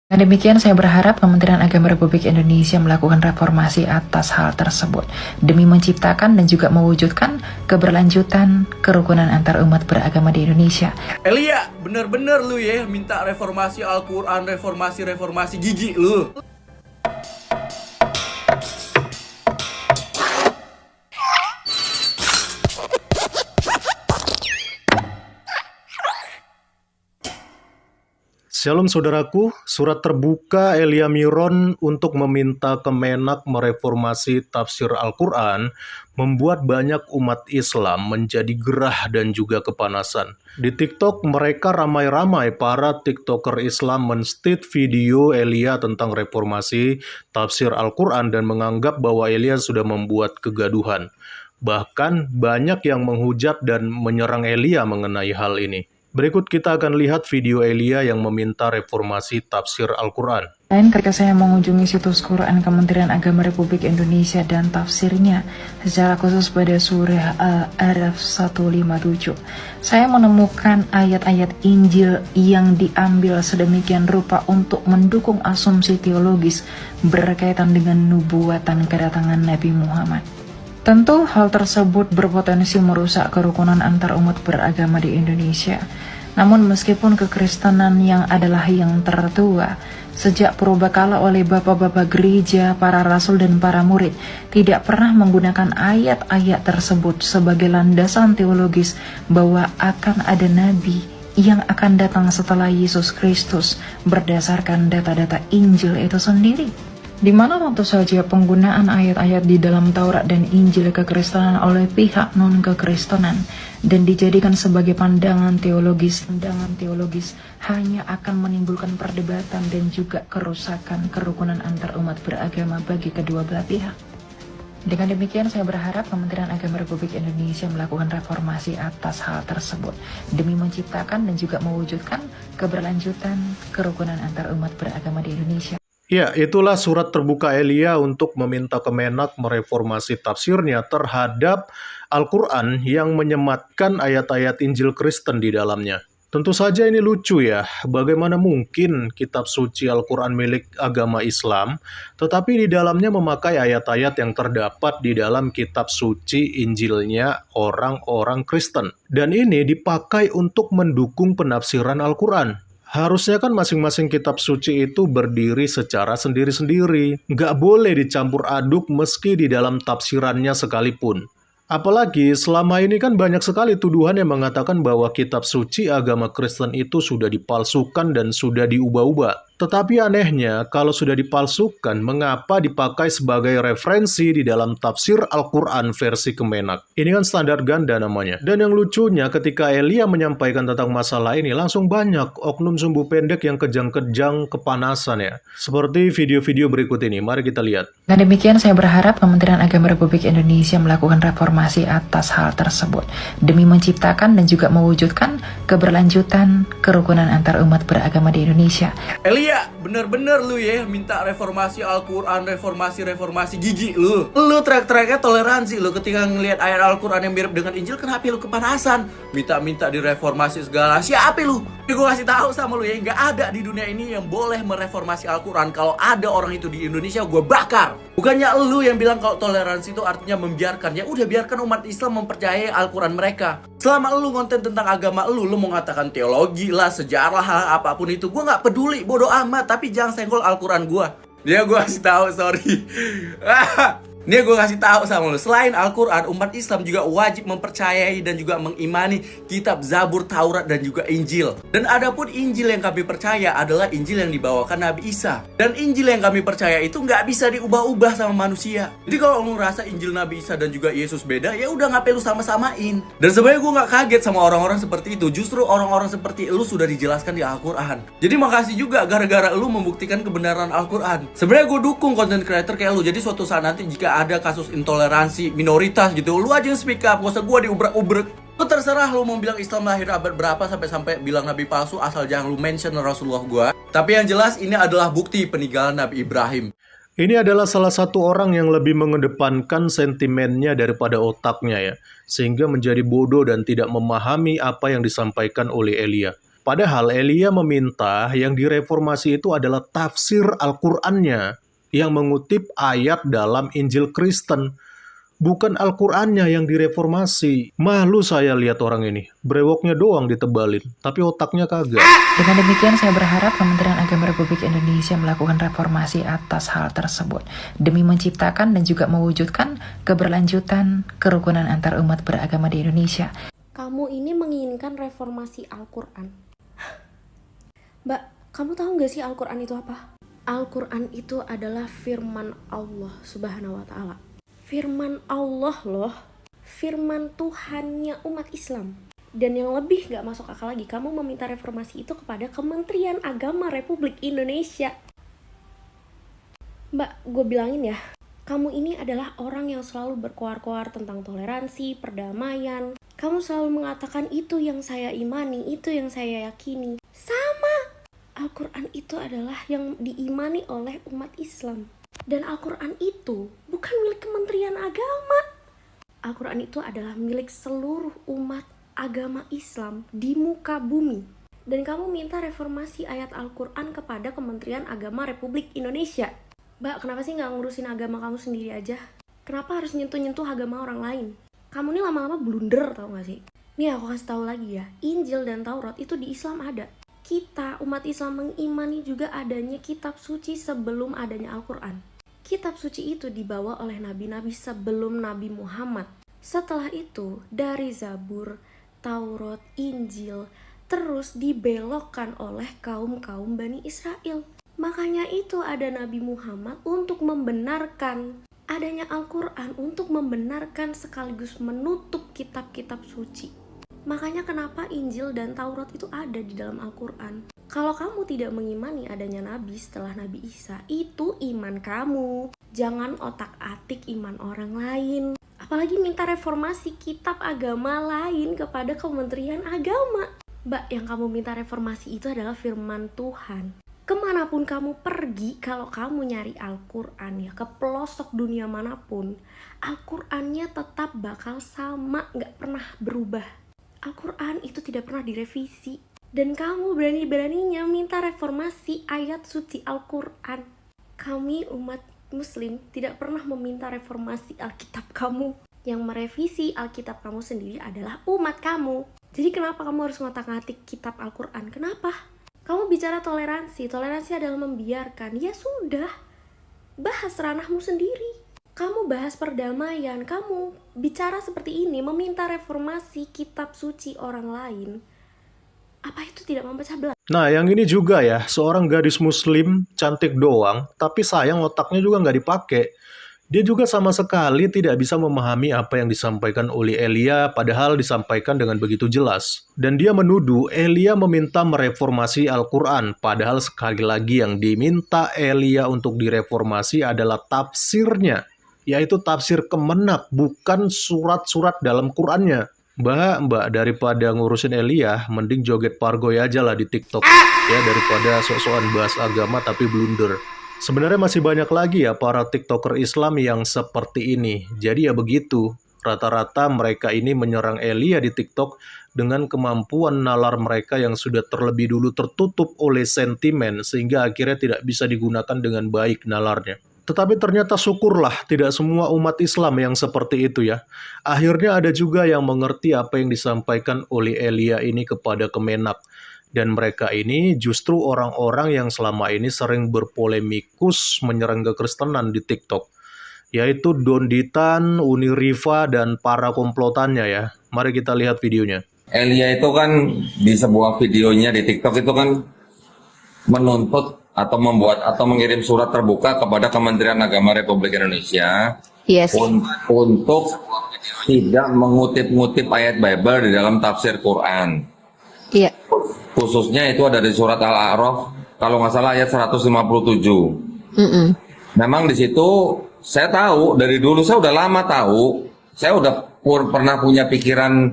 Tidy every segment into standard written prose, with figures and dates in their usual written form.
Dengan demikian, saya berharap Kementerian Agama Republik Indonesia melakukan reformasi atas hal tersebut demi menciptakan dan juga mewujudkan keberlanjutan kerukunan antar umat beragama di Indonesia. Elia, bener-bener lu ya minta reformasi Al-Quran, reformasi gigi lu. Shalom saudaraku, surat terbuka Elia Miron untuk meminta Kemenak mereformasi tafsir Al-Quran membuat banyak umat Islam menjadi gerah dan juga kepanasan. Di TikTok mereka ramai-ramai para TikToker Islam men-state video Elia tentang reformasi tafsir Al-Quran dan menganggap bahwa Elia sudah membuat kegaduhan. Bahkan banyak yang menghujat dan menyerang Elia mengenai hal ini. Berikut kita akan lihat video Elia yang meminta reformasi tafsir Al-Quran. Dan ketika saya mengunjungi situs Quran Kementerian Agama Republik Indonesia dan tafsirnya, secara khusus pada surah Al-A'raf 157, saya menemukan ayat-ayat Injil yang diambil sedemikian rupa untuk mendukung asumsi teologis berkaitan dengan nubuatan kedatangan Nabi Muhammad. Tentu hal tersebut berpotensi merusak kerukunan antar umat beragama di Indonesia. Namun meskipun kekristenan yang adalah yang tertua, sejak purbakala oleh bapak-bapak gereja, para rasul dan para murid, tidak pernah menggunakan ayat-ayat tersebut sebagai landasan teologis bahwa akan ada nabi yang akan datang setelah Yesus Kristus berdasarkan data-data Injil itu sendiri. Di mana tentu saja penggunaan ayat-ayat di dalam Taurat dan Injil kekristenan oleh pihak non-kekristenan dan dijadikan sebagai pandangan teologis hanya akan menimbulkan perdebatan dan juga kerusakan kerukunan antar umat beragama bagi kedua belah pihak. Dengan demikian, saya berharap Kementerian Agama Republik Indonesia melakukan reformasi atas hal tersebut demi menciptakan dan juga mewujudkan keberlanjutan kerukunan antar umat beragama di Indonesia. Ya, itulah surat terbuka Elia untuk meminta Kemenak mereformasi tafsirnya terhadap Al-Quran yang menyematkan ayat-ayat Injil Kristen di dalamnya. Tentu saja ini lucu ya, bagaimana mungkin kitab suci Al-Quran milik agama Islam, tetapi di dalamnya memakai ayat-ayat yang terdapat di dalam kitab suci Injilnya orang-orang Kristen. Dan ini dipakai untuk mendukung penafsiran Al-Quran. Harusnya kan masing-masing kitab suci itu berdiri secara sendiri-sendiri. Nggak boleh dicampur aduk meski di dalam tafsirannya sekalipun. Apalagi selama ini kan banyak sekali tuduhan yang mengatakan bahwa kitab suci agama Kristen itu sudah dipalsukan dan sudah diubah-ubah. Tetapi anehnya, kalau sudah dipalsukan, mengapa dipakai sebagai referensi di dalam tafsir Al-Quran versi Kemenak? Ini kan standar ganda namanya. Dan yang lucunya, ketika Elia menyampaikan tentang masalah ini, langsung banyak oknum sumbu pendek yang kejang-kejang kepanasan ya. Seperti video-video berikut ini, mari kita lihat. Dengan demikian, saya berharap Kementerian Agama Republik Indonesia melakukan reformasi atas hal tersebut demi menciptakan dan juga mewujudkan keberlanjutan kerukunan antar umat beragama di Indonesia. Elia, bener-bener lu ya minta reformasi Al-Quran, reformasi gigi lu. Lu track-tracknya toleransi lu ketika ngelihat ayat Al-Quran yang mirip dengan Injil, kenapa lu kepanasan? Minta direformasi segala. Siapa lu? Gue kasih tahu sama lu ya, nggak ada di dunia ini yang boleh mereformasi Al-Quran. Kalau ada orang itu di Indonesia, gue bakar. Bukannya lu yang bilang kalau toleransi itu artinya membiarkan. Ya udah, biarkan umat Islam mempercayai Al-Quran mereka. Selama lu konten tentang agama lu mau mengatakan teologi lah, sejarah lah, apapun itu, gue nggak peduli, bodoh amat. Tapi jangan senggol Al-Quran gue. Dia gue kasih tahu, sorry. Nih gue kasih tahu sama lu, selain Al-Quran, umat Islam juga wajib mempercayai dan juga mengimani kitab Zabur, Taurat, dan juga Injil. Dan adapun Injil yang kami percaya adalah Injil yang dibawakan Nabi Isa. Dan Injil yang kami percaya itu nggak bisa diubah-ubah sama manusia. Jadi kalau lu ngerasa Injil Nabi Isa dan juga Yesus beda, ya udah ngapain lu sama-samain. Dan sebenarnya gue nggak kaget sama orang-orang seperti itu. Justru orang-orang seperti lu sudah dijelaskan di Al-Quran. Jadi makasih juga gara-gara lu membuktikan kebenaran Al-Quran. Sebenarnya gue dukung content creator kayak lu. Jadi suatu saat nanti jika ada kasus intoleransi minoritas gitu, lu aja yang speak up, gak usah gue diubrek-ubrek. Lu terserah lu mau bilang Islam lahir abad berapa sampai bilang Nabi palsu, asal jangan lu mention Rasulullah gue. Tapi yang jelas ini adalah bukti peninggalan Nabi Ibrahim. Ini adalah salah satu orang yang lebih mengedepankan sentimennya daripada otaknya ya, sehingga menjadi bodoh dan tidak memahami apa yang disampaikan oleh Elia. Padahal Elia meminta yang direformasi itu adalah tafsir Al-Qur'annya yang mengutip ayat dalam Injil Kristen. Bukan Al-Qur'annya yang direformasi. Malu saya lihat orang ini. Brewoknya doang ditebalin, tapi otaknya kagak. Dengan demikian, saya berharap Kementerian Agama Republik Indonesia melakukan reformasi atas hal tersebut demi menciptakan dan juga mewujudkan keberlanjutan kerukunan antar umat beragama di Indonesia. Kamu ini menginginkan reformasi Al-Quran. Mbak, kamu tahu gak sih Al-Quran itu apa? Al-Quran itu adalah firman Allah Subhanahu wa Ta'ala. Firman Allah loh, firman Tuhannya umat Islam. Dan yang lebih gak masuk akal lagi, kamu meminta reformasi itu kepada Kementerian Agama Republik Indonesia. Mbak, gue bilangin ya, kamu ini adalah orang yang selalu berkoar-koar tentang toleransi, perdamaian. Kamu selalu mengatakan itu yang saya imani, itu yang saya yakini. Sama! Al-Quran itu adalah yang diimani oleh umat Islam. Dan Al-Quran itu bukan milik Kementerian Agama. Al-Quran itu adalah milik seluruh umat agama Islam di muka bumi. Dan kamu minta reformasi ayat Al-Quran kepada Kementerian Agama Republik Indonesia. Mbak, kenapa sih nggak ngurusin agama kamu sendiri aja? Kenapa harus nyentuh-nyentuh agama orang lain? Kamu ini lama-lama blunder, tau gak sih? Nih aku kasih tahu lagi ya, Injil dan Taurat itu di Islam ada. Kita, umat Islam, mengimani juga adanya kitab suci sebelum adanya Al-Quran. Kitab suci itu dibawa oleh nabi-nabi sebelum Nabi Muhammad. Setelah itu, dari Zabur, Taurat, Injil, terus dibelokkan oleh kaum-kaum Bani Israel. Makanya itu ada Nabi Muhammad untuk membenarkan adanya Al-Quran, untuk membenarkan sekaligus menutup kitab-kitab suci. Makanya kenapa Injil dan Taurat itu ada di dalam Al-Quran. Kalau kamu tidak mengimani adanya Nabi setelah Nabi Isa, itu iman kamu. Jangan otak-atik iman orang lain. Apalagi minta reformasi kitab agama lain kepada Kementerian Agama. Mbak, yang kamu minta reformasi itu adalah firman Tuhan. Kemanapun kamu pergi, kalau kamu nyari Al-Quran ya, ke pelosok dunia manapun, Al-Qurannya tetap bakal sama, gak pernah berubah. Al-Quran itu tidak pernah direvisi. Dan kamu berani-beraninya minta reformasi ayat suci Al-Quran. Kami umat Muslim tidak pernah meminta reformasi Alkitab kamu. Yang merevisi Alkitab kamu sendiri adalah umat kamu. Jadi kenapa kamu harus ngotak-ngatik kitab Al-Quran? Kenapa? Kamu bicara toleransi. Toleransi adalah membiarkan. Ya sudah, bahas ranahmu sendiri. Kamu bahas perdamaian, kamu bicara seperti ini, meminta reformasi kitab suci orang lain. Apa itu tidak memecah belah? Nah, yang ini juga ya, seorang gadis muslim, cantik doang, tapi sayang otaknya juga nggak dipakai. Dia juga sama sekali tidak bisa memahami apa yang disampaikan oleh Elia, padahal disampaikan dengan begitu jelas. Dan dia menuduh Elia meminta mereformasi Al-Quran, padahal sekali lagi yang diminta Elia untuk direformasi adalah tafsirnya, yaitu tafsir Kemenak, bukan surat-surat dalam Qurannya. Mbak, daripada ngurusin Elia, mending joget pargoy aja lah di TikTok. Ya, daripada sok-sokan bahas agama tapi blunder. Sebenarnya masih banyak lagi ya para TikToker Islam yang seperti ini. Jadi ya begitu, rata-rata mereka ini menyerang Elia di TikTok dengan kemampuan nalar mereka yang sudah terlebih dulu tertutup oleh sentimen, sehingga akhirnya tidak bisa digunakan dengan baik nalarnya. Tetapi ternyata syukurlah tidak semua umat Islam yang seperti itu ya. Akhirnya ada juga yang mengerti apa yang disampaikan oleh Elia ini kepada Kemenak. Dan mereka ini justru orang-orang yang selama ini sering berpolemikus menyerang kekristenan di TikTok. Yaitu Donditan, Uniriva, dan para komplotannya ya. Mari kita lihat videonya. Elia itu kan di sebuah videonya di TikTok itu kan menuntut atau membuat atau mengirim surat terbuka kepada Kementerian Agama Republik Indonesia untuk tidak mengutip-ngutip ayat Bible di dalam tafsir Quran. Iya. Khususnya itu ada di surat Al-A'raf kalau nggak salah ayat 157. Memang di situ saya tahu dari dulu, saya udah lama tahu, saya udah pernah punya pikiran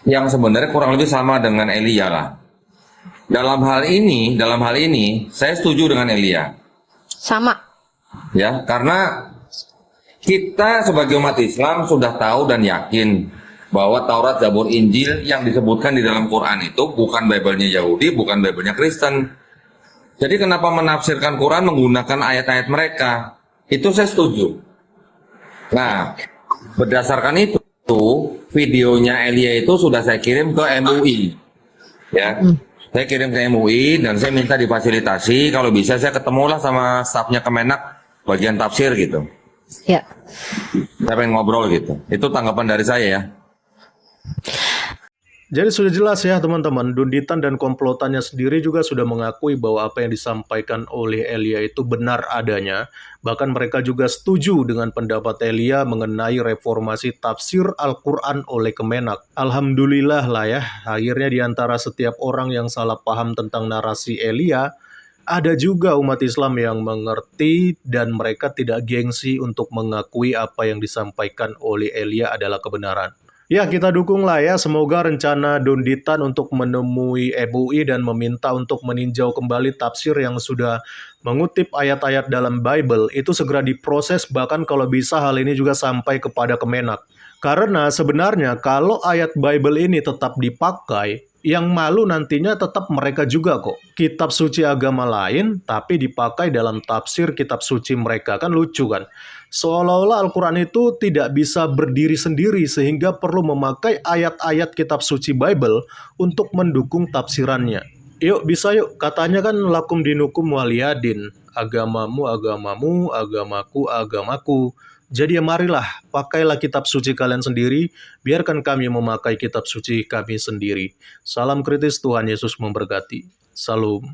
yang sebenarnya kurang lebih sama dengan Elia lah. Dalam hal ini saya setuju dengan Elia. Sama. Ya, karena kita sebagai umat Islam sudah tahu dan yakin bahwa Taurat, Zabur, Injil yang disebutkan di dalam Quran itu bukan Bible-nya Yahudi, bukan Bible-nya Kristen. Jadi kenapa menafsirkan Quran menggunakan ayat-ayat mereka? Itu saya setuju. Nah, berdasarkan itu, videonya Elia itu sudah saya kirim ke MUI. Ya, saya kirim ke MUI dan saya minta difasilitasi. Kalau bisa saya ketemulah sama stafnya Kemenak bagian tafsir gitu. Ya. Saya pengen ngobrol gitu. Itu tanggapan dari saya ya. Jadi sudah jelas ya teman-teman, Dunditan dan komplotannya sendiri juga sudah mengakui bahwa apa yang disampaikan oleh Elia itu benar adanya. Bahkan mereka juga setuju dengan pendapat Elia mengenai reformasi tafsir Al-Quran oleh Kemenak. Alhamdulillah lah ya, akhirnya di antara setiap orang yang salah paham tentang narasi Elia, ada juga umat Islam yang mengerti dan mereka tidak gengsi untuk mengakui apa yang disampaikan oleh Elia adalah kebenaran. Ya, kita dukung lah ya, semoga rencana Dunditan untuk menemui MUI dan meminta untuk meninjau kembali tafsir yang sudah mengutip ayat-ayat dalam Bible itu segera diproses, bahkan kalau bisa hal ini juga sampai kepada Kemenak. Karena sebenarnya kalau ayat Bible ini tetap dipakai, yang malu nantinya tetap mereka juga kok. Kitab suci agama lain tapi dipakai dalam tafsir kitab suci mereka, kan lucu kan? Seolah-olah Al-Quran itu tidak bisa berdiri sendiri sehingga perlu memakai ayat-ayat kitab suci Bible untuk mendukung tafsirannya. Yuk bisa yuk, katanya kan lakum dinukum waliyadin, agamamu agamamu, agamaku agamaku. Jadi ya marilah, pakailah kitab suci kalian sendiri, biarkan kami memakai kitab suci kami sendiri. Salam kritis, Tuhan Yesus memberkati. Salam.